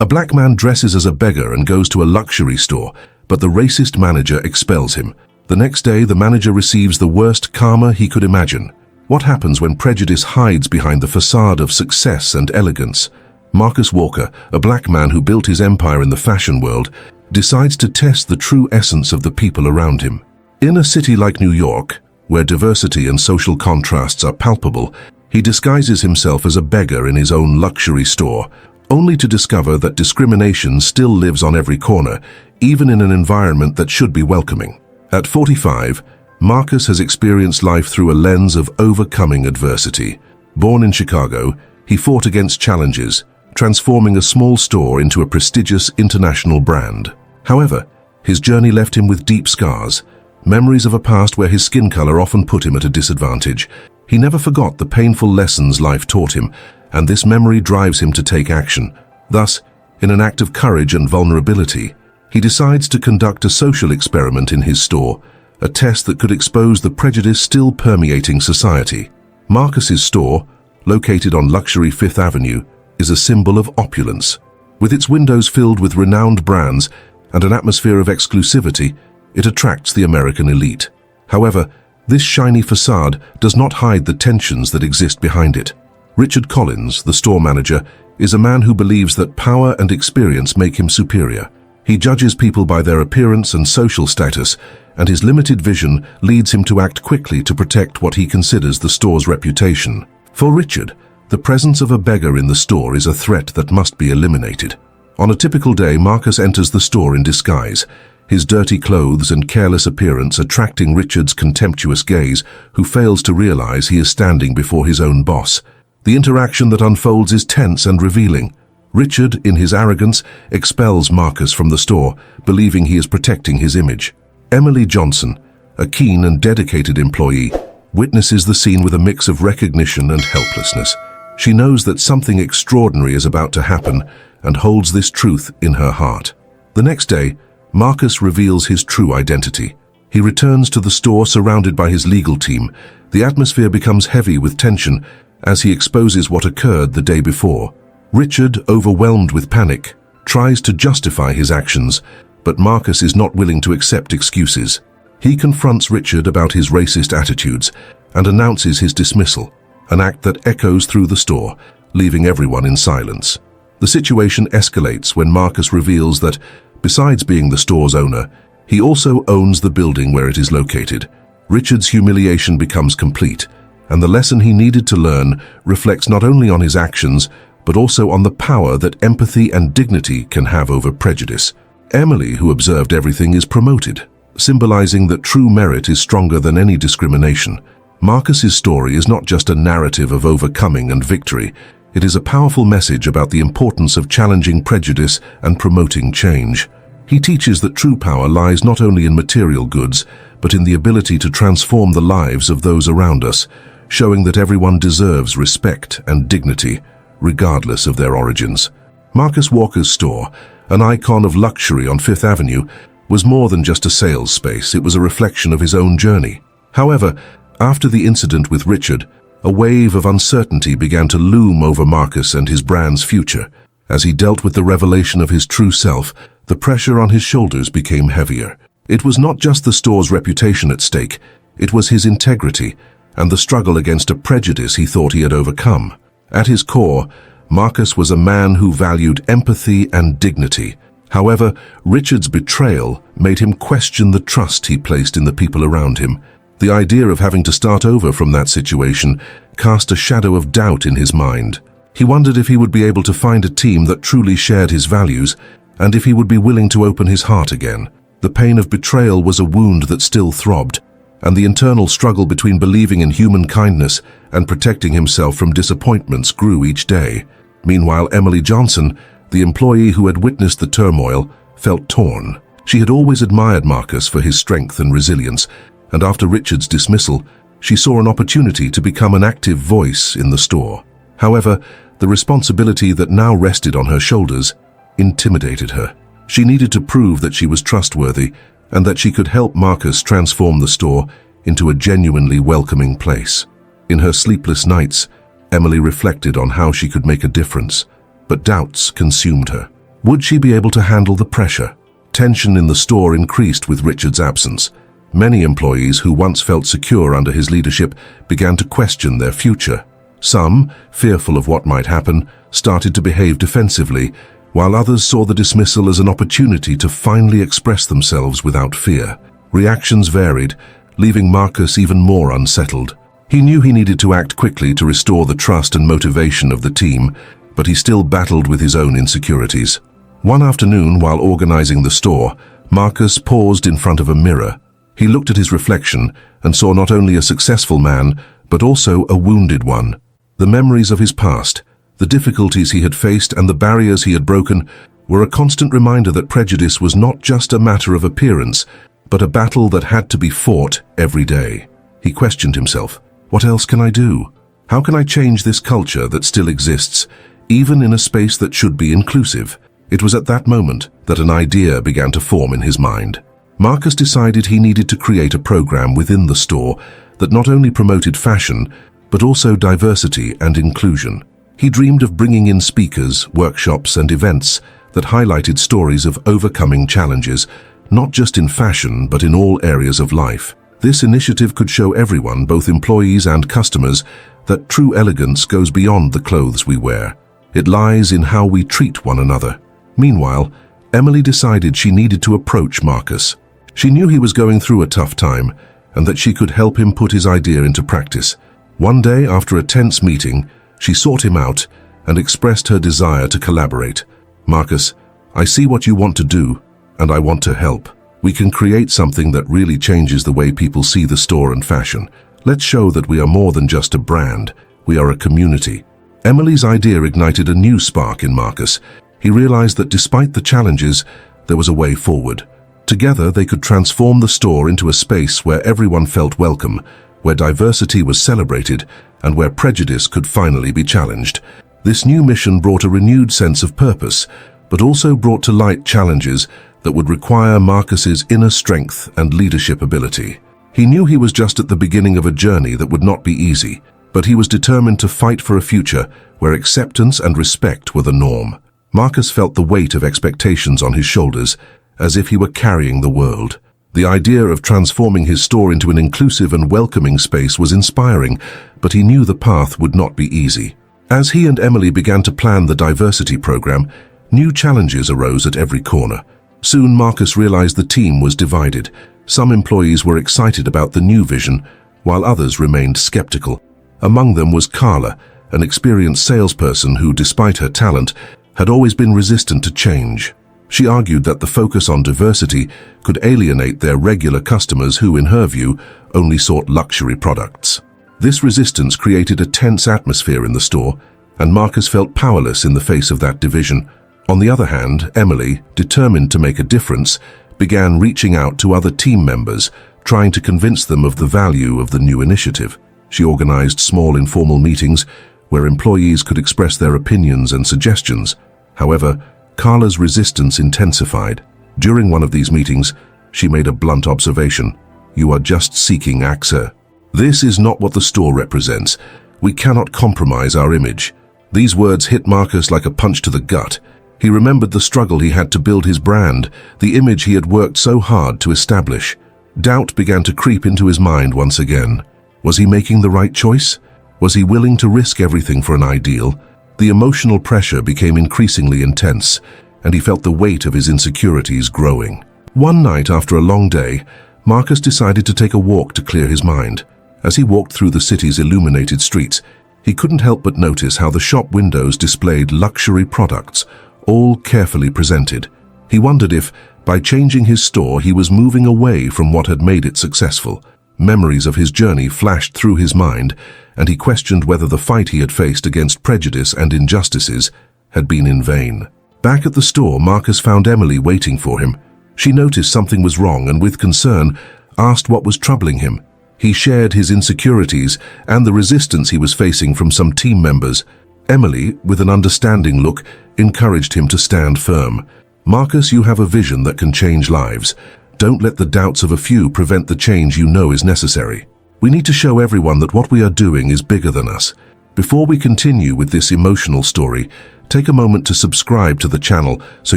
A black man dresses as a beggar and goes to a luxury store, but the racist manager expels him. The next day, the manager receives the worst karma he could imagine. What happens when prejudice hides behind the facade of success and elegance? Marcus Walker, a black man who built his empire in the fashion world, decides to test the true essence of the people around him. In a city like New York, where diversity and social contrasts are palpable, he disguises himself as a beggar in his own luxury store, only to discover that discrimination still lives on every corner, even in an environment that should be welcoming. At 45, Marcus has experienced life through a lens of overcoming adversity. Born in Chicago, he fought against challenges, transforming a small store into a prestigious international brand. However, his journey left him with deep scars, memories of a past where his skin color often put him at a disadvantage. He never forgot the painful lessons life taught him, and this memory drives him to take action. Thus, in an act of courage and vulnerability, he decides to conduct a social experiment in his store, a test that could expose the prejudice still permeating society. Marcus's store, located on luxury Fifth Avenue, is a symbol of opulence. With its windows filled with renowned brands and an atmosphere of exclusivity, it attracts the American elite. However, this shiny facade does not hide the tensions that exist behind it. Richard Collins, the store manager, is a man who believes that power and experience make him superior. He judges people by their appearance and social status, and his limited vision leads him to act quickly to protect what he considers the store's reputation. For Richard, the presence of a beggar in the store is a threat that must be eliminated. On a typical day, Marcus enters the store in disguise, his dirty clothes and careless appearance attracting Richard's contemptuous gaze, who fails to realize he is standing before his own boss. The interaction that unfolds is tense and revealing. Richard, in his arrogance, expels Marcus from the store, believing he is protecting his image. Emily Johnson, a keen and dedicated employee, witnesses the scene with a mix of recognition and helplessness. She knows that something extraordinary is about to happen and holds this truth in her heart. The next day, Marcus reveals his true identity. He returns to the store surrounded by his legal team. The atmosphere becomes heavy with tension as he exposes what occurred the day before. Richard, overwhelmed with panic, tries to justify his actions, but Marcus is not willing to accept excuses. He confronts Richard about his racist attitudes and announces his dismissal, an act that echoes through the store, leaving everyone in silence. The situation escalates when Marcus reveals that, besides being the store's owner, he also owns the building where it is located. Richard's humiliation becomes complete, and the lesson he needed to learn reflects not only on his actions, but also on the power that empathy and dignity can have over prejudice. Emily, who observed everything, is promoted, symbolizing that true merit is stronger than any discrimination. Marcus's story is not just a narrative of overcoming and victory. It is a powerful message about the importance of challenging prejudice and promoting change. He teaches that true power lies not only in material goods, but in the ability to transform the lives of those around us, showing that everyone deserves respect and dignity, regardless of their origins. Marcus Walker's store, an icon of luxury on Fifth Avenue, was more than just a sales space. It was a reflection of his own journey. However, after the incident with Richard, a wave of uncertainty began to loom over Marcus and his brand's future. As he dealt with the revelation of his true self, the pressure on his shoulders became heavier. It was not just the store's reputation at stake, it was his integrity and the struggle against a prejudice he thought he had overcome. At his core, Marcus was a man who valued empathy and dignity. However, Richard's betrayal made him question the trust he placed in the people around him. The idea of having to start over from that situation cast a shadow of doubt in his mind. He wondered if he would be able to find a team that truly shared his values, and if he would be willing to open his heart again. The pain of betrayal was a wound that still throbbed, and the internal struggle between believing in human kindness and protecting himself from disappointments grew each day. Meanwhile, Emily Johnson, the employee who had witnessed the turmoil, felt torn. She had always admired Marcus for his strength and resilience, and after Richard's dismissal, she saw an opportunity to become an active voice in the store. However, the responsibility that now rested on her shoulders intimidated her. She needed to prove that she was trustworthy and that she could help Marcus transform the store into a genuinely welcoming place. In her sleepless nights, Emily reflected on how she could make a difference, but doubts consumed her. Would she be able to handle the pressure? Tension in the store increased with Richard's absence. Many employees who once felt secure under his leadership began to question their future. Some, fearful of what might happen, started to behave defensively, while others saw the dismissal as an opportunity to finally express themselves without fear. Reactions varied, leaving Marcus even more unsettled. He knew he needed to act quickly to restore the trust and motivation of the team, but he still battled with his own insecurities. One afternoon, while organizing the store, Marcus paused in front of a mirror. He looked at his reflection and saw not only a successful man, but also a wounded one. The memories of his past, the difficulties he had faced and the barriers he had broken were a constant reminder that prejudice was not just a matter of appearance, but a battle that had to be fought every day. He questioned himself, what else can I do? How can I change this culture that still exists, even in a space that should be inclusive? It was at that moment that an idea began to form in his mind. Marcus decided he needed to create a program within the store that not only promoted fashion, but also diversity and inclusion. He dreamed of bringing in speakers, workshops, and events that highlighted stories of overcoming challenges, not just in fashion, but in all areas of life. This initiative could show everyone, both employees and customers, that true elegance goes beyond the clothes we wear. It lies in how we treat one another. Meanwhile, Emily decided she needed to approach Marcus. She knew he was going through a tough time, and that she could help him put his idea into practice. One day, after a tense meeting, she sought him out and expressed her desire to collaborate. Marcus, I see what you want to do, and I want to help. We can create something that really changes the way people see the store and fashion. Let's show that we are more than just a brand. We are a community. Emily's idea ignited a new spark in Marcus. He realized that despite the challenges, there was a way forward. Together, they could transform the store into a space where everyone felt welcome, where diversity was celebrated, and where prejudice could finally be challenged. This new mission brought a renewed sense of purpose, but also brought to light challenges that would require Marcus's inner strength and leadership ability. He knew he was just at the beginning of a journey that would not be easy, but he was determined to fight for a future where acceptance and respect were the norm. Marcus felt the weight of expectations on his shoulders, as if he were carrying the world. The idea of transforming his store into an inclusive and welcoming space was inspiring, but he knew the path would not be easy. As he and Emily began to plan the diversity program, new challenges arose at every corner. Soon Marcus realized the team was divided. Some employees were excited about the new vision, while others remained skeptical. Among them was Carla, an experienced salesperson who, despite her talent, had always been resistant to change. She argued that the focus on diversity could alienate their regular customers who, in her view, only sought luxury products. This resistance created a tense atmosphere in the store, and Marcus felt powerless in the face of that division. On the other hand, Emily, determined to make a difference, began reaching out to other team members, trying to convince them of the value of the new initiative. She organized small informal meetings where employees could express their opinions and suggestions. However, Carla's resistance intensified. During one of these meetings, she made a blunt observation. "You are just seeking access. This is not what the store represents. We cannot compromise our image." These words hit Marcus like a punch to the gut. He remembered the struggle he had to build his brand, the image he had worked so hard to establish. Doubt began to creep into his mind once again. Was he making the right choice? Was he willing to risk everything for an ideal? The emotional pressure became increasingly intense, and he felt the weight of his insecurities growing. One night after a long day, Marcus decided to take a walk to clear his mind. As he walked through the city's illuminated streets, he couldn't help but notice how the shop windows displayed luxury products, all carefully presented. He wondered if, by changing his store, he was moving away from what had made it successful. Memories of his journey flashed through his mind, and he questioned whether the fight he had faced against prejudice and injustices had been in vain. Back at the store, Marcus found Emily waiting for him. She noticed something was wrong and, with concern, asked what was troubling him. He shared his insecurities and the resistance he was facing from some team members. Emily, with an understanding look, encouraged him to stand firm. "Marcus, you have a vision that can change lives. Don't let the doubts of a few prevent the change you know is necessary. We need to show everyone that what we are doing is bigger than us." Before we continue with this emotional story, take a moment to subscribe to the channel so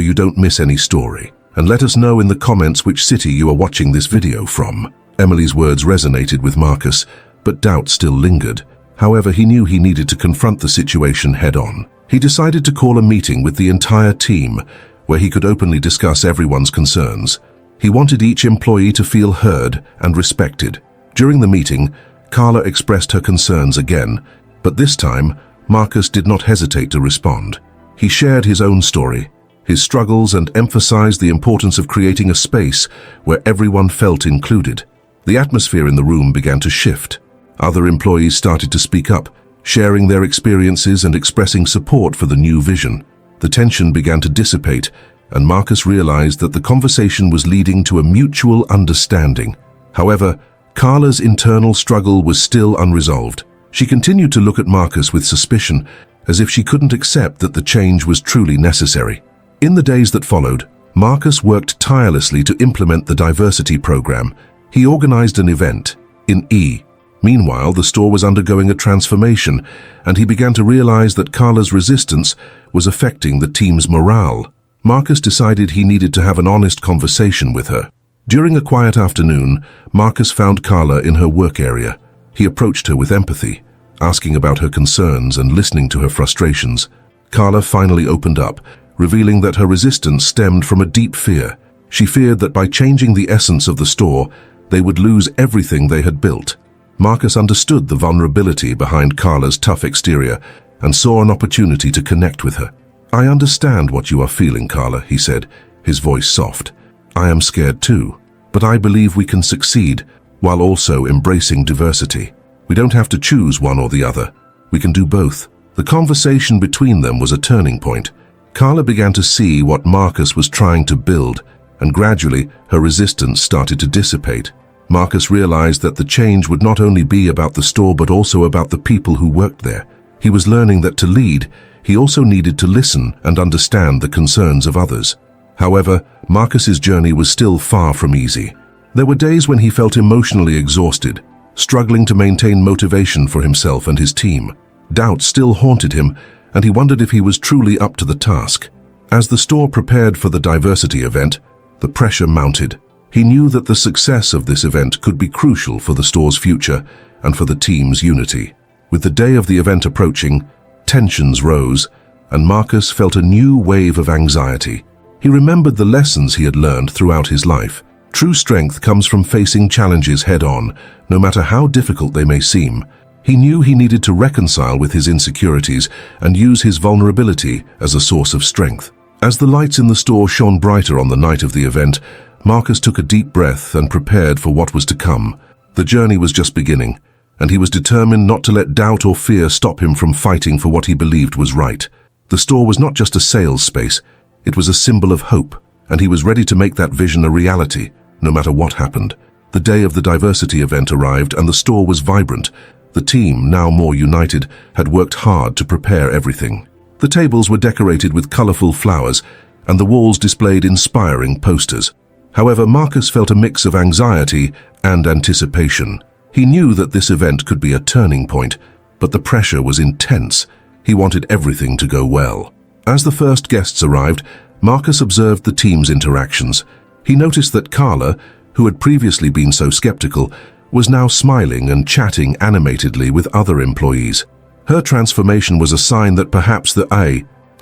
you don't miss any story. And let us know in the comments which city you are watching this video from. Emily's words resonated with Marcus, but doubt still lingered. However, he knew he needed to confront the situation head-on. He decided to call a meeting with the entire team, where he could openly discuss everyone's concerns. He wanted each employee to feel heard and respected. During the meeting, Carla expressed her concerns again, but this time, Marcus did not hesitate to respond. He shared his own story, his struggles, and emphasized the importance of creating a space where everyone felt included. The atmosphere in the room began to shift. Other employees started to speak up, sharing their experiences and expressing support for the new vision. The tension began to dissipate, and Marcus realized that the conversation was leading to a mutual understanding. However, Carla's internal struggle was still unresolved. She continued to look at Marcus with suspicion, as if she couldn't accept that the change was truly necessary. In the days that followed, Marcus worked tirelessly to implement the diversity program. He organized an event in E. Meanwhile, the store was undergoing a transformation, and he began to realize that Carla's resistance was affecting the team's morale. Marcus decided he needed to have an honest conversation with her. During a quiet afternoon, Marcus found Carla in her work area. He approached her with empathy, asking about her concerns and listening to her frustrations. Carla finally opened up, revealing that her resistance stemmed from a deep fear. She feared that by changing the essence of the store, they would lose everything they had built. Marcus understood the vulnerability behind Carla's tough exterior and saw an opportunity to connect with her. "I understand what you are feeling, Carla," he said, his voice soft. "I am scared too, but I believe we can succeed while also embracing diversity. We don't have to choose one or the other. We can do both." The conversation between them was a turning point. Carla began to see what Marcus was trying to build, and gradually her resistance started to dissipate. Marcus realized that the change would not only be about the store but also about the people who worked there. He was learning that to lead, he also needed to listen and understand the concerns of others. However, Marcus's journey was still far from easy. There were days when he felt emotionally exhausted, struggling to maintain motivation for himself and his team. Doubt still haunted him, and he wondered if he was truly up to the task. As the store prepared for the diversity event, the pressure mounted. He knew that the success of this event could be crucial for the store's future and for the team's unity. With the day of the event approaching, tensions rose, and Marcus felt a new wave of anxiety. He remembered the lessons he had learned throughout his life. True strength comes from facing challenges head-on, no matter how difficult they may seem. He knew he needed to reconcile with his insecurities and use his vulnerability as a source of strength. As the lights in the store shone brighter on the night of the event, Marcus took a deep breath and prepared for what was to come. The journey was just beginning, and he was determined not to let doubt or fear stop him from fighting for what he believed was right. The store was not just a sales space, it was a symbol of hope, and he was ready to make that vision a reality, no matter what happened. The day of the diversity event arrived, and the store was vibrant. The team, now more united, had worked hard to prepare everything. The tables were decorated with colorful flowers, and the walls displayed inspiring posters. However, Marcus felt a mix of anxiety and anticipation. He knew that this event could be a turning point, but the pressure was intense. He wanted everything to go well. As the first guests arrived, Marcus observed the team's interactions. He noticed that Carla, who had previously been so skeptical, was now smiling and chatting animatedly with other employees. Her transformation was a sign that perhaps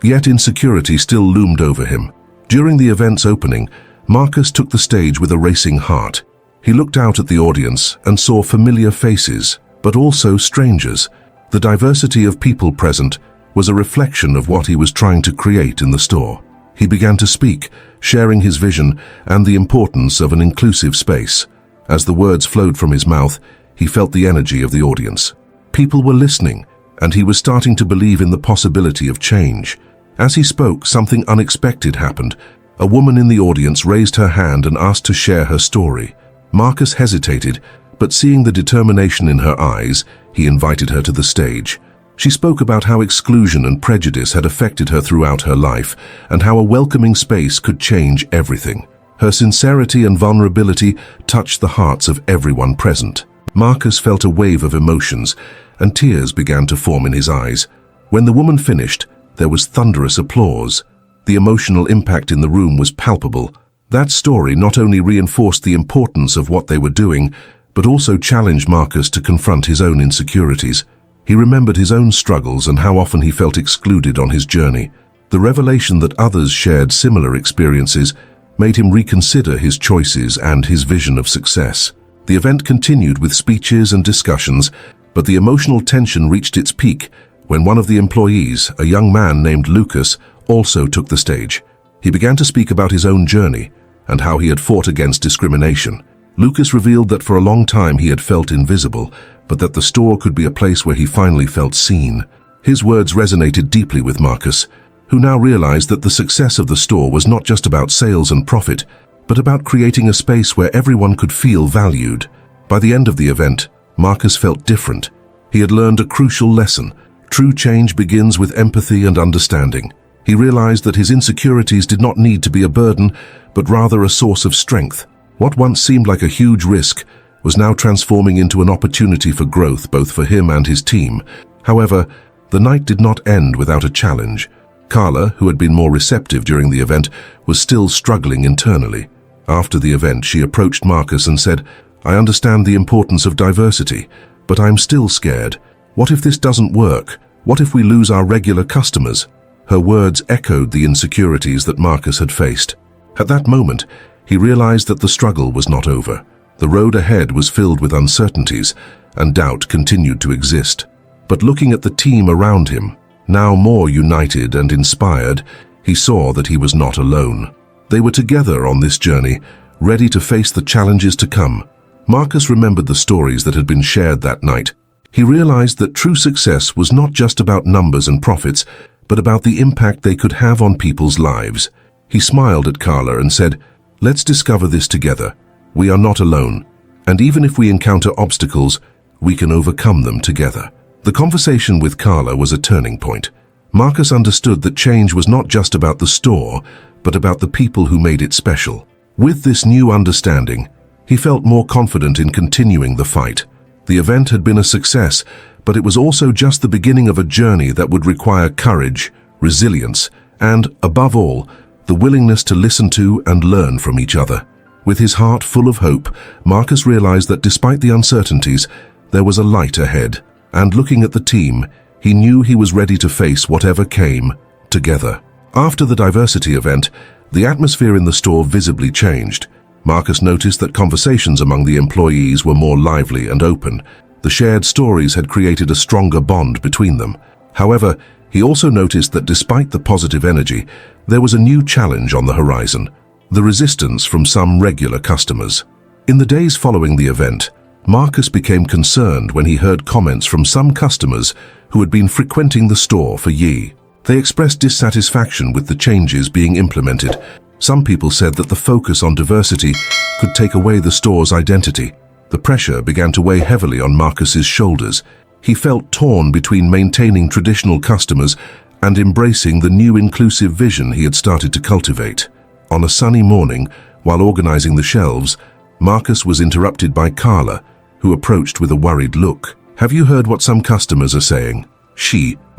yet insecurity still loomed over him. During the event's opening, Marcus took the stage with a racing heart. He looked out at the audience and saw familiar faces, but also strangers. The diversity of people present was a reflection of what he was trying to create in the store. He began to speak, sharing his vision and the importance of an inclusive space. As the words flowed from his mouth, he felt the energy of the audience. People were listening, and he was starting to believe in the possibility of change. As he spoke, something unexpected happened. A woman in the audience raised her hand and asked to share her story. Marcus hesitated, but seeing the determination in her eyes, he invited her to the stage. She spoke about how exclusion and prejudice had affected her throughout her life, and how a welcoming space could change everything. Her sincerity and vulnerability touched the hearts of everyone present. Marcus felt a wave of emotions, and tears began to form in his eyes. When the woman finished, there was thunderous applause. The emotional impact in the room was palpable. That story not only reinforced the importance of what they were doing, but also challenged Marcus to confront his own insecurities. He remembered his own struggles and how often he felt excluded on his journey. The revelation that others shared similar experiences made him reconsider his choices and his vision of success. The event continued with speeches and discussions, but the emotional tension reached its peak when one of the employees, a young man named Lucas, also took the stage. He began to speak about his own journey and how he had fought against discrimination. Lucas revealed that for a long time he had felt invisible, but that the store could be a place where he finally felt seen. His words resonated deeply with Marcus, who now realized that the success of the store was not just about sales and profit, but about creating a space where everyone could feel valued. By the end of the event, Marcus felt different. He had learned a crucial lesson. True change begins with empathy and understanding. He realized that his insecurities did not need to be a burden, but rather a source of strength. What once seemed like a huge risk was now transforming into an opportunity for growth both for him and his team. However, the night did not end without a challenge. Carla, who had been more receptive during the event, was still struggling internally. After the event, she approached Marcus and said, "I understand the importance of diversity, but I'm still scared. What if this doesn't work? What if we lose our regular customers?" Her words echoed the insecurities that Marcus had faced. At that moment, he realized that the struggle was not over. The road ahead was filled with uncertainties, and doubt continued to exist. But looking at the team around him, now more united and inspired, he saw that he was not alone. They were together on this journey, ready to face the challenges to come. Marcus remembered the stories that had been shared that night. He realized that true success was not just about numbers and profits, but about the impact they could have on people's lives. He smiled at Carla and said, "Let's discover this together. We are not alone, and even if we encounter obstacles, we can overcome them together." The conversation with Carla was a turning point. Marcus understood that change was not just about the store, but about the people who made it special. With this new understanding, he felt more confident in continuing the fight. The event had been a success, but it was also just the beginning of a journey that would require courage, resilience, and, above all, the willingness to listen to and learn from each other. With his heart full of hope, Marcus realized that despite the uncertainties, there was a light ahead. And looking at the team, he knew he was ready to face whatever came, together. After the diversity event, the atmosphere in the store visibly changed. Marcus noticed that conversations among the employees were more lively and open. The shared stories had created a stronger bond between them. However, he also noticed that despite the positive energy, there was a new challenge on the horizon: the resistance from some regular customers. In the days following the event, Marcus became concerned when he heard comments from some customers who had been frequenting the store for years. They expressed dissatisfaction with the changes being implemented. Some people said that the focus on diversity could take away the store's identity. The pressure began to weigh heavily on Marcus's shoulders. He felt torn between maintaining traditional customers and embracing the new inclusive vision he had started to cultivate. On a sunny morning, while organizing the shelves, Marcus was interrupted by Carla, who approached with a worried look. "Have you heard what some customers are saying?"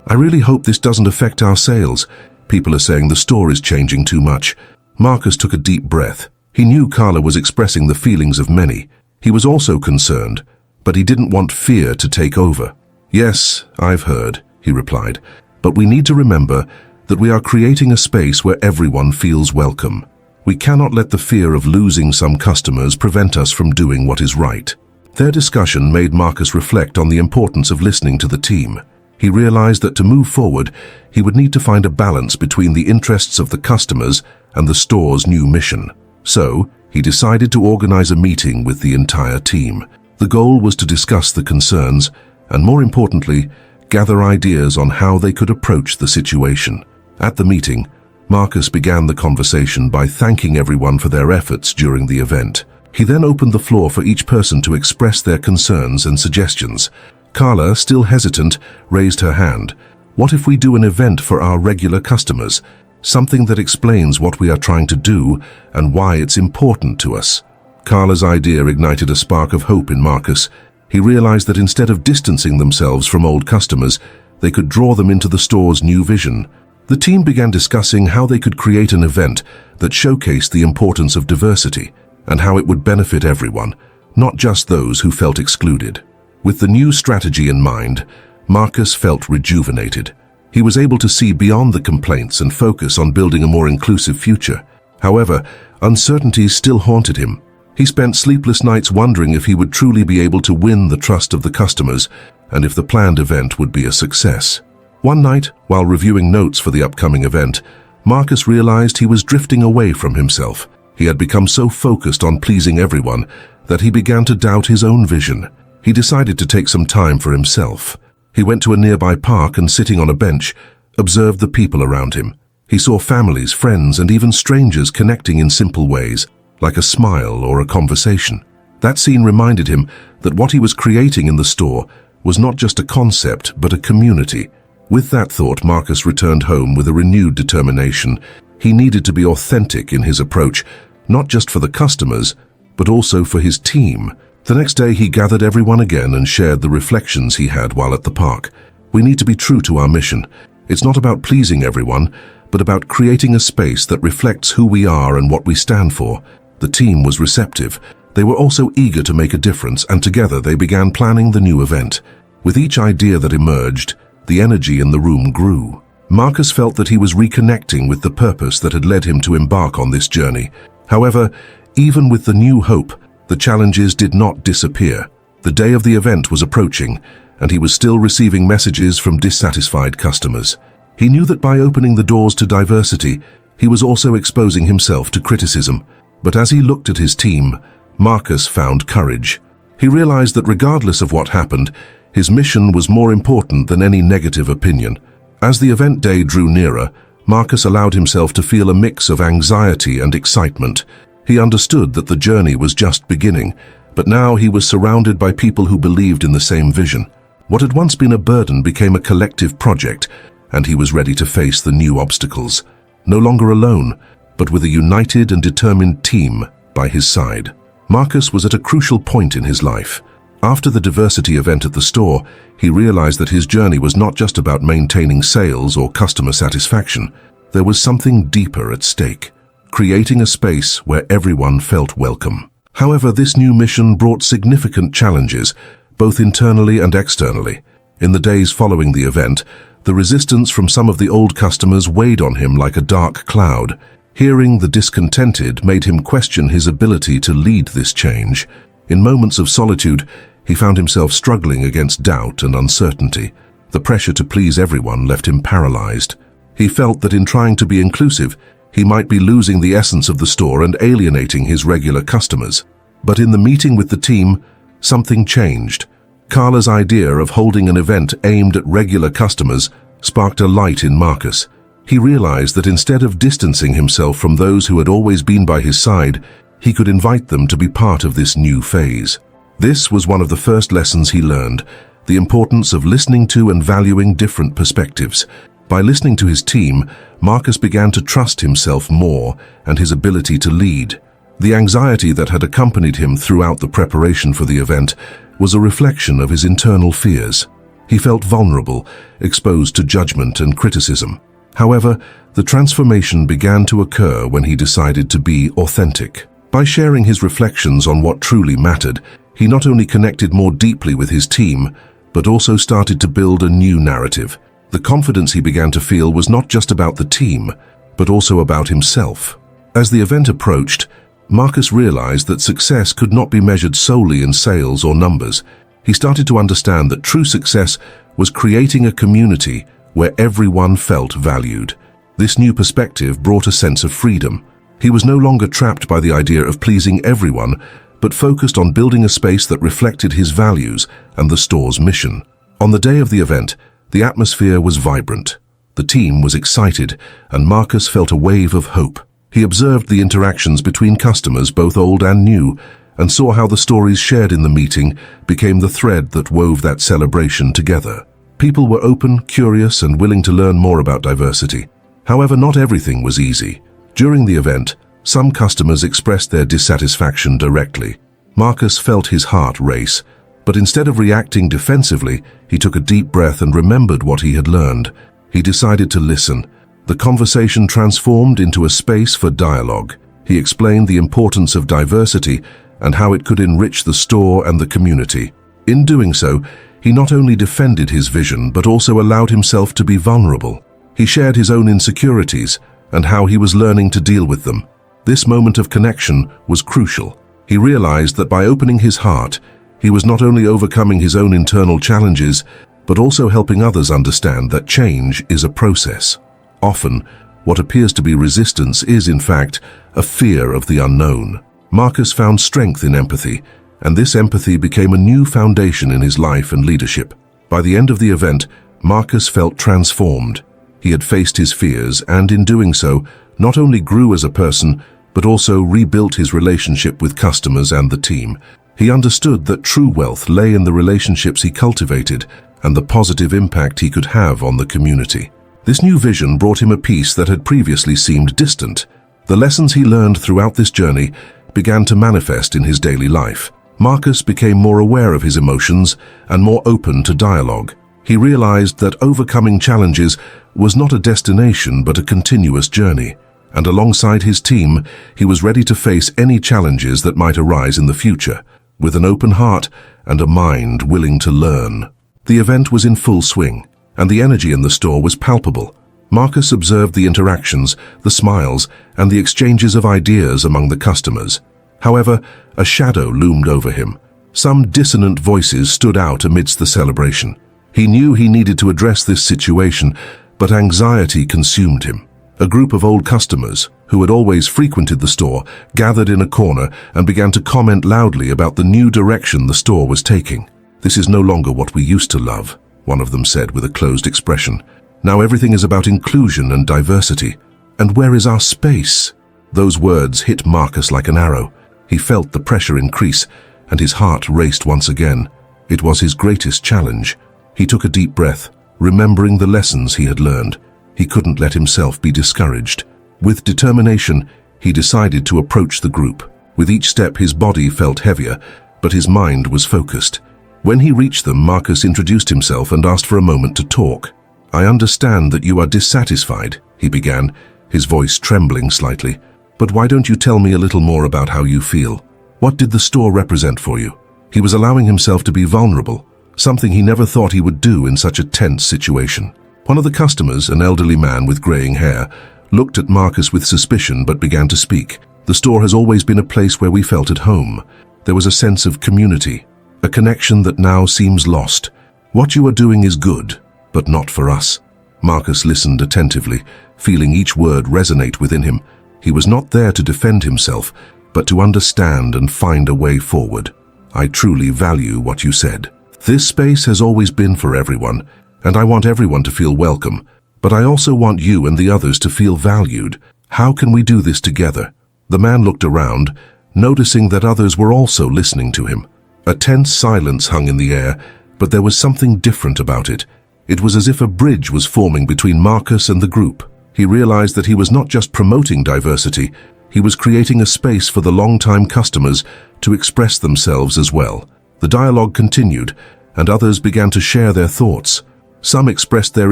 "I really hope this doesn't affect our sales. People are saying the store is changing too much." Marcus took a deep breath. He knew Carla was expressing the feelings of many. He was also concerned, but he didn't want fear to take over. "Yes, I've heard," he replied, "but we need to remember that we are creating a space where everyone feels welcome. We cannot let the fear of losing some customers prevent us from doing what is right." Their discussion made Marcus reflect on the importance of listening to the team. He realized that to move forward, he would need to find a balance between the interests of the customers and the store's new mission. So, he decided to organize a meeting with the entire team. The goal was to discuss the concerns and, more importantly, gather ideas on how they could approach the situation. At the meeting, Marcus began the conversation by thanking everyone for their efforts during the event. He then opened the floor for each person to express their concerns and suggestions. Carla, still hesitant, raised her hand. "What if we do an event for our regular customers? Something that explains what we are trying to do and why it's important to us." Carla's idea ignited a spark of hope in Marcus. He realized that instead of distancing themselves from old customers, they could draw them into the store's new vision. The team began discussing how they could create an event that showcased the importance of diversity and how it would benefit everyone, not just those who felt excluded. With the new strategy in mind, Marcus felt rejuvenated. He was able to see beyond the complaints and focus on building a more inclusive future. However, uncertainties still haunted him. He spent sleepless nights wondering if he would truly be able to win the trust of the customers and if the planned event would be a success. One night, while reviewing notes for the upcoming event, Marcus realized he was drifting away from himself. He had become so focused on pleasing everyone that he began to doubt his own vision. He decided to take some time for himself. He went to a nearby park and, sitting on a bench, observed the people around him. He saw families, friends, and even strangers connecting in simple ways, like a smile or a conversation. That scene reminded him that what he was creating in the store was not just a concept, but a community. With that thought, Marcus returned home with a renewed determination. He needed to be authentic in his approach, not just for the customers, but also for his team. The next day, he gathered everyone again and shared the reflections he had while at the park. We need to be true to our mission. It's not about pleasing everyone, but about creating a space that reflects who we are and what we stand for. The team was receptive. They were also eager to make a difference, and together they began planning the new event. With each idea that emerged, the energy in the room grew. Marcus felt that he was reconnecting with the purpose that had led him to embark on this journey. However, even with the new hope, the challenges did not disappear. The day of the event was approaching, and he was still receiving messages from dissatisfied customers. He knew that by opening the doors to diversity, he was also exposing himself to criticism. But as he looked at his team, Marcus found courage. He realized that regardless of what happened, his mission was more important than any negative opinion. As the event day drew nearer, Marcus allowed himself to feel a mix of anxiety and excitement. He understood that the journey was just beginning, but now he was surrounded by people who believed in the same vision. What had once been a burden became a collective project, and he was ready to face the new obstacles. No longer alone, but with a united and determined team by his side. Marcus was at a crucial point in his life. After the diversity event at the store, he realized that his journey was not just about maintaining sales or customer satisfaction. There was something deeper at stake, creating a space where everyone felt welcome. However, this new mission brought significant challenges, both internally and externally. In the days following the event, the resistance from some of the old customers weighed on him like a dark cloud. Hearing the discontented made him question his ability to lead this change. In moments of solitude, he found himself struggling against doubt and uncertainty. The pressure to please everyone left him paralyzed. He felt that in trying to be inclusive, he might be losing the essence of the store and alienating his regular customers. But in the meeting with the team, something changed. Carla's idea of holding an event aimed at regular customers sparked a light in Marcus. He realized that instead of distancing himself from those who had always been by his side, he could invite them to be part of this new phase. This was one of the first lessons he learned, the importance of listening to and valuing different perspectives. By listening to his team, Marcus began to trust himself more and his ability to lead. The anxiety that had accompanied him throughout the preparation for the event was a reflection of his internal fears. He felt vulnerable, exposed to judgment and criticism. However, the transformation began to occur when he decided to be authentic. By sharing his reflections on what truly mattered, he not only connected more deeply with his team, but also started to build a new narrative. The confidence he began to feel was not just about the team, but also about himself. As the event approached, Marcus realized that success could not be measured solely in sales or numbers. He started to understand that true success was creating a community where everyone felt valued. This new perspective brought a sense of freedom. He was no longer trapped by the idea of pleasing everyone, but focused on building a space that reflected his values and the store's mission. On the day of the event, the atmosphere was vibrant. The team was excited, and Marcus felt a wave of hope. He observed the interactions between customers, both old and new, and saw how the stories shared in the meeting became the thread that wove that celebration together. People were open, curious, and willing to learn more about diversity. However, not everything was easy. During the event, some customers expressed their dissatisfaction directly. Marcus felt his heart race, but instead of reacting defensively, he took a deep breath and remembered what he had learned. He decided to listen. The conversation transformed into a space for dialogue. He explained the importance of diversity and how it could enrich the store and the community. In doing so, he not only defended his vision but also allowed himself to be vulnerable. He shared his own insecurities and how he was learning to deal with them. This moment of connection was crucial. He realized that by opening his heart, he was not only overcoming his own internal challenges, but also helping others understand that change is a process. Often, what appears to be resistance is, in fact, a fear of the unknown. Marcus found strength in empathy, and this empathy became a new foundation in his life and leadership. By the end of the event, Marcus felt transformed. He had faced his fears and, in doing so, not only grew as a person, but also rebuilt his relationship with customers and the team. He understood that true wealth lay in the relationships he cultivated and the positive impact he could have on the community. This new vision brought him a peace that had previously seemed distant. The lessons he learned throughout this journey began to manifest in his daily life. Marcus became more aware of his emotions and more open to dialogue. He realized that overcoming challenges was not a destination but a continuous journey. And alongside his team, he was ready to face any challenges that might arise in the future, with an open heart and a mind willing to learn. The event was in full swing, and the energy in the store was palpable. Marcus observed the interactions, the smiles, and the exchanges of ideas among the customers. However, a shadow loomed over him. Some dissonant voices stood out amidst the celebration. He knew he needed to address this situation, but anxiety consumed him. A group of old customers, who had always frequented the store, gathered in a corner and began to comment loudly about the new direction the store was taking. "This is no longer what we used to love," one of them said with a closed expression. "Now everything is about inclusion and diversity. And where is our space?" Those words hit Marcus like an arrow. He felt the pressure increase, and his heart raced once again. It was his greatest challenge. He took a deep breath, remembering the lessons he had learned. He couldn't let himself be discouraged. With determination, he decided to approach the group. With each step, his body felt heavier, but his mind was focused. When he reached them, Marcus introduced himself and asked for a moment to talk. "I understand that you are dissatisfied," he began, his voice trembling slightly. "But why don't you tell me a little more about how you feel? What did the store represent for you?" He was allowing himself to be vulnerable, something he never thought he would do in such a tense situation. One of the customers, an elderly man with graying hair, looked at Marcus with suspicion but began to speak. "The store has always been a place where we felt at home. There was a sense of community, a connection that now seems lost. What you are doing is good, but not for us." Marcus listened attentively, feeling each word resonate within him. He was not there to defend himself, but to understand and find a way forward. "I truly value what you said. This space has always been for everyone, and I want everyone to feel welcome, but I also want you and the others to feel valued. How can we do this together?" The man looked around, noticing that others were also listening to him. A tense silence hung in the air, but there was something different about it. It was as if a bridge was forming between Marcus and the group. He realized that he was not just promoting diversity, he was creating a space for the long-time customers to express themselves as well. The dialogue continued, and others began to share their thoughts. Some expressed their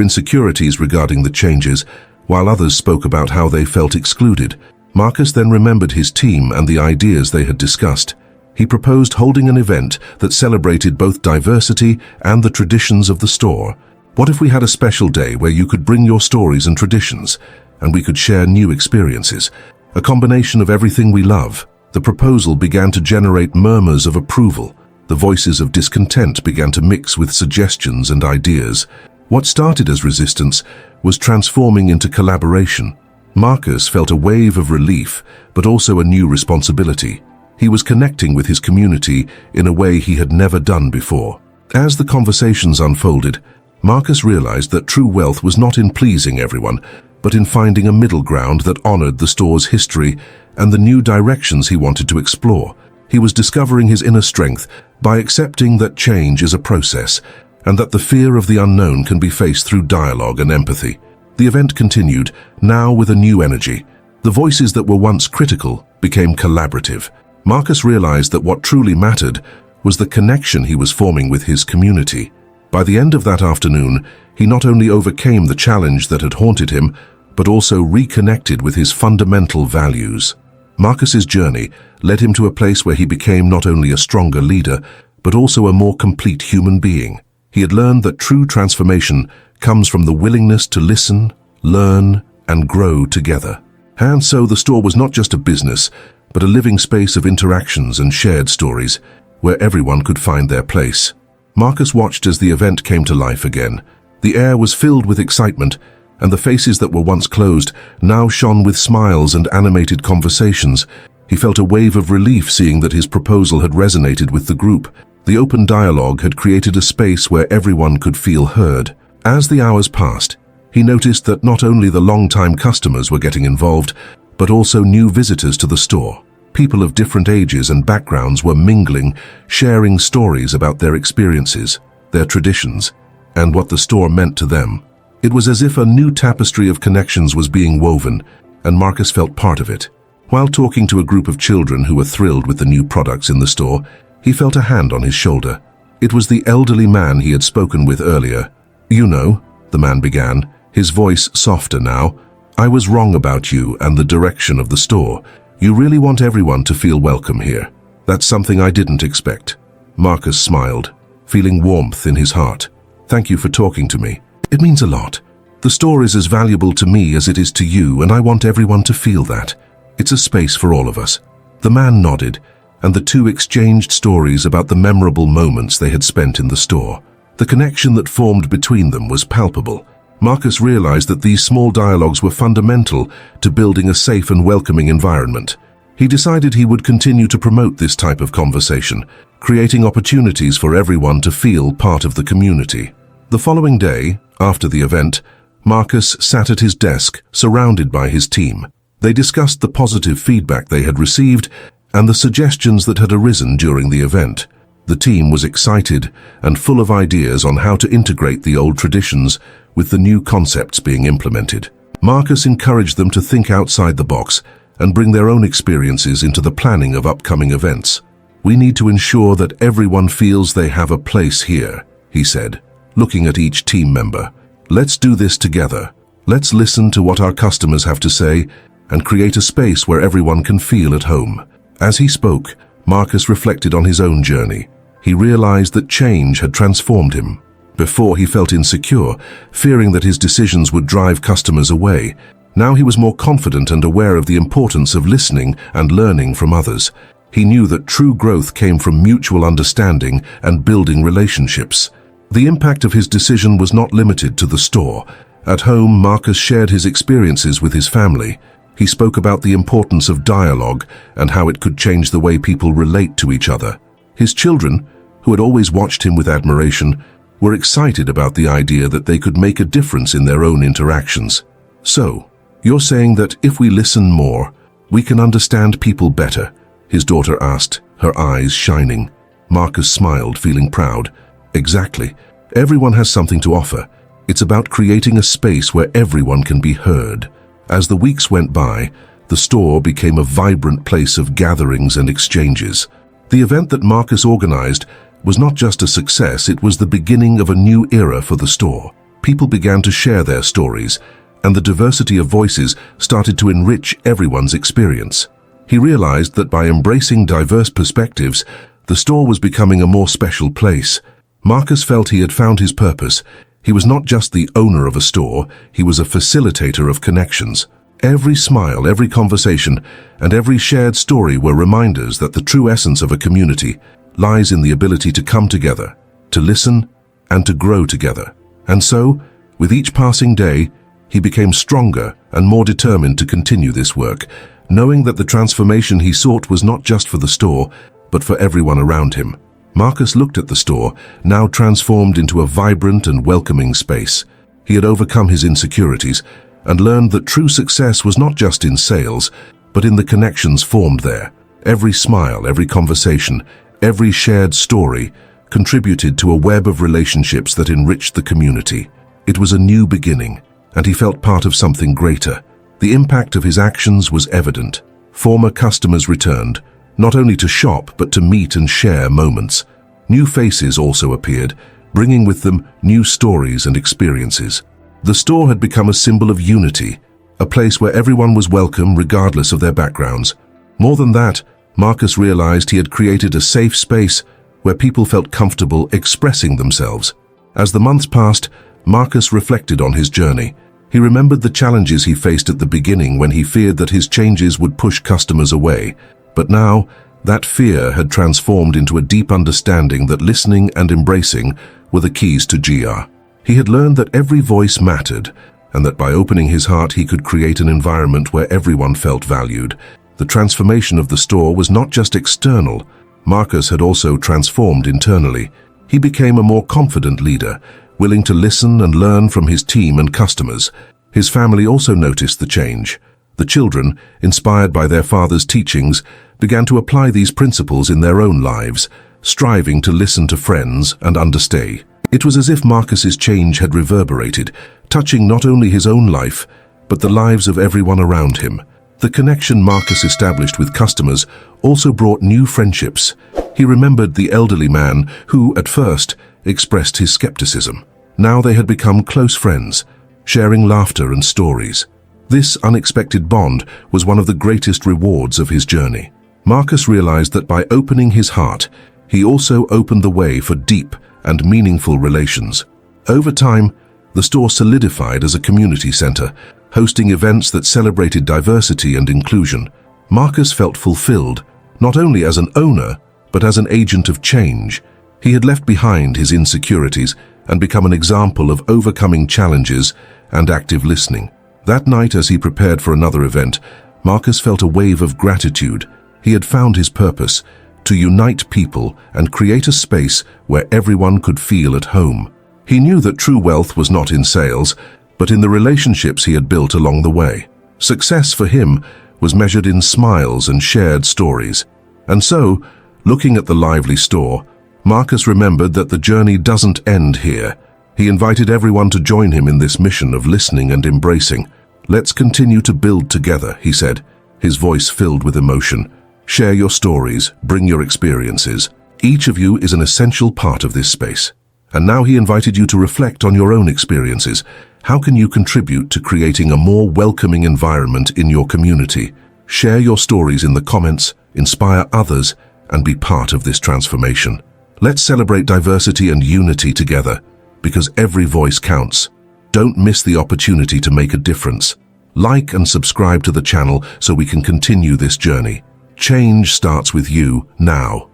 insecurities regarding the changes, while others spoke about how they felt excluded. Marcus then remembered his team and the ideas they had discussed. He proposed holding an event that celebrated both diversity and the traditions of the store. "What if we had a special day where you could bring your stories and traditions, and we could share new experiences? A combination of everything we love." The proposal began to generate murmurs of approval. The voices of discontent began to mix with suggestions and ideas. What started as resistance was transforming into collaboration. Marcus felt a wave of relief, but also a new responsibility. He was connecting with his community in a way he had never done before. As the conversations unfolded, Marcus realized that true wealth was not in pleasing everyone, but in finding a middle ground that honored the store's history and the new directions he wanted to explore. He was discovering his inner strength by accepting that change is a process and that the fear of the unknown can be faced through dialogue and empathy. The event continued, now with a new energy. The voices that were once critical became collaborative. Marcus realized that what truly mattered was the connection he was forming with his community. By the end of that afternoon, he not only overcame the challenge that had haunted him, but also reconnected with his fundamental values. Marcus's journey led him to a place where he became not only a stronger leader, but also a more complete human being. He had learned that true transformation comes from the willingness to listen, learn, and grow together. And so the store was not just a business, but a living space of interactions and shared stories, where everyone could find their place. Marcus watched as the event came to life again. The air was filled with excitement, and the faces that were once closed now shone with smiles and animated conversations. He felt a wave of relief seeing that his proposal had resonated with the group. The open dialogue had created a space where everyone could feel heard. As the hours passed, he noticed that not only the long-time customers were getting involved, but also new visitors to the store. People of different ages and backgrounds were mingling, sharing stories about their experiences, their traditions, and what the store meant to them. It was as if a new tapestry of connections was being woven, and Marcus felt part of it. While talking to a group of children who were thrilled with the new products in the store, he felt a hand on his shoulder. It was the elderly man he had spoken with earlier. "You know," the man began, his voice softer now, "I was wrong about you and the direction of the store. You really want everyone to feel welcome here. That's something I didn't expect." Marcus smiled, feeling warmth in his heart. "Thank you for talking to me. It means a lot. The store is as valuable to me as it is to you, and I want everyone to feel that. It's a space for all of us." The man nodded, and the two exchanged stories about the memorable moments they had spent in the store. The connection that formed between them was palpable. Marcus realized that these small dialogues were fundamental to building a safe and welcoming environment. He decided he would continue to promote this type of conversation, creating opportunities for everyone to feel part of the community. The following day, after the event, Marcus sat at his desk, surrounded by his team. They discussed the positive feedback they had received and the suggestions that had arisen during the event. The team was excited and full of ideas on how to integrate the old traditions with the new concepts being implemented. Marcus encouraged them to think outside the box and bring their own experiences into the planning of upcoming events. "We need to ensure that everyone feels they have a place here," he said, looking at each team member. "Let's do this together. Let's listen to what our customers have to say and create a space where everyone can feel at home." As he spoke, Marcus reflected on his own journey. He realized that change had transformed him. Before, he felt insecure, fearing that his decisions would drive customers away. Now he was more confident and aware of the importance of listening and learning from others. He knew that true growth came from mutual understanding and building relationships. The impact of his decision was not limited to the store. At home, Marcus shared his experiences with his family. He spoke about the importance of dialogue and how it could change the way people relate to each other. His children, who had always watched him with admiration, were excited about the idea that they could make a difference in their own interactions. "So, you're saying that if we listen more, we can understand people better?" his daughter asked, her eyes shining. Marcus smiled, feeling proud. "Exactly. Everyone has something to offer. It's about creating a space where everyone can be heard." As the weeks went by, the store became a vibrant place of gatherings and exchanges. The event that Marcus organized was not just a success, it was the beginning of a new era for the store. People began to share their stories, and the diversity of voices started to enrich everyone's experience. He realized that by embracing diverse perspectives, the store was becoming a more special place. Marcus felt he had found his purpose. He was not just the owner of a store, he was a facilitator of connections. Every smile, every conversation, and every shared story were reminders that the true essence of a community lies in the ability to come together, to listen, and to grow together. And so, with each passing day, he became stronger and more determined to continue this work, knowing that the transformation he sought was not just for the store, but for everyone around him. Marcus looked at the store, now transformed into a vibrant and welcoming space. He had overcome his insecurities and learned that true success was not just in sales, but in the connections formed there. Every smile, every conversation, every shared story contributed to a web of relationships that enriched the community. It was a new beginning, and he felt part of something greater. The impact of his actions was evident. Former customers returned, not only to shop, but to meet and share moments. New faces also appeared, bringing with them new stories and experiences. The store had become a symbol of unity, a place where everyone was welcome regardless of their backgrounds. More than that, Marcus realized he had created a safe space where people felt comfortable expressing themselves. As the months passed, Marcus reflected on his journey. He remembered the challenges he faced at the beginning when he feared that his changes would push customers away. But now, that fear had transformed into a deep understanding that listening and embracing were the keys to GR. He had learned that every voice mattered, and that by opening his heart he could create an environment where everyone felt valued. The transformation of the store was not just external. Marcus had also transformed internally. He became a more confident leader, willing to listen and learn from his team and customers. His family also noticed the change. The children, inspired by their father's teachings, began to apply these principles in their own lives, striving to listen to friends and understay. It was as if Marcus's change had reverberated, touching not only his own life, but the lives of everyone around him. The connection Marcus established with customers also brought new friendships. He remembered the elderly man who, at first, expressed his skepticism. Now they had become close friends, sharing laughter and stories. This unexpected bond was one of the greatest rewards of his journey. Marcus realized that by opening his heart, he also opened the way for deep and meaningful relations. Over time, the store solidified as a community center, hosting events that celebrated diversity and inclusion. Marcus felt fulfilled, not only as an owner, but as an agent of change. He had left behind his insecurities and become an example of overcoming challenges and active listening. That night, as he prepared for another event, Marcus felt a wave of gratitude. He had found his purpose, to unite people and create a space where everyone could feel at home. He knew that true wealth was not in sales, but in the relationships he had built along the way. Success for him was measured in smiles and shared stories. And so, looking at the lively store, Marcus remembered that the journey doesn't end here. He invited everyone to join him in this mission of listening and embracing. "Let's continue to build together," he said, his voice filled with emotion. "Share your stories, bring your experiences. Each of you is an essential part of this space." And now he invited you to reflect on your own experiences. How can you contribute to creating a more welcoming environment in your community? Share your stories in the comments, inspire others, and be part of this transformation. Let's celebrate diversity and unity together, because every voice counts. Don't miss the opportunity to make a difference. Like and subscribe to the channel so we can continue this journey. Change starts with you now.